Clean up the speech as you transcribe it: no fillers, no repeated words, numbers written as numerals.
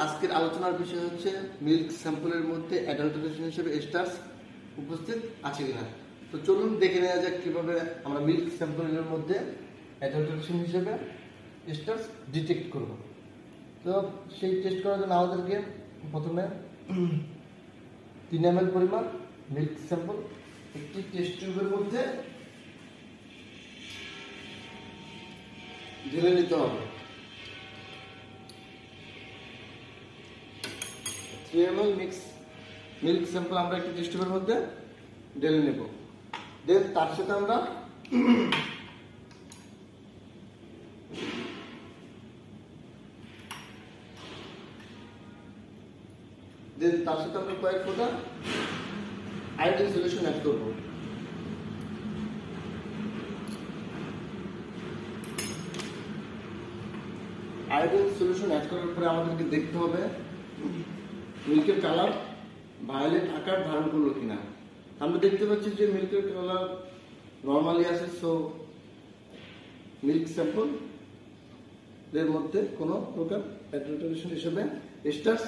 আজকের আলোচনার বিষয় হচ্ছে মিল্ক স্যাম্পলের মধ্যে অ্যাডাল্টারেশন হিসেবে এস্টার্স উপস্থিত আছে কিনা। তো চলুন দেখে নেওয়া যাক কিভাবে আমরা মিল্ক স্যাম্পলের মধ্যে অ্যাডাল্টারেশন হিসেবে এস্টার্স ডিটেক্ট করব। তো সেই টেস্ট করার জন্য আমাদেরকে প্রথমে 3 ml পরিমাণ মিল্ক স্যাম্পল একটি টেস্ট টিউবের মধ্যে ঢেলে নিতে হবে। 3 ml মিল্ক স্যাম্পল আমরা একটি টেস্ট টিউবের মধ্যে ঢেলে নেব। দেন তার সাথে আমরা কয়েক ফোঁটা আয়োডিন সলিউশন অ্যাড করব। আয়োডিন সলিউশন অ্যাড করার পরে আমাদেরকে দেখতে হবে মিল্কের কালার ভায়োলেট আকার ধারণ করলো কিনা। আমরা দেখতে পাচ্ছি যে মিল্কের কালার নর্মালি আছে। সো মিল্ক স্যাম্পল এর মধ্যে কোনো প্রকার অ্যাডাল্টারেশন হিসেবে এস্টার্স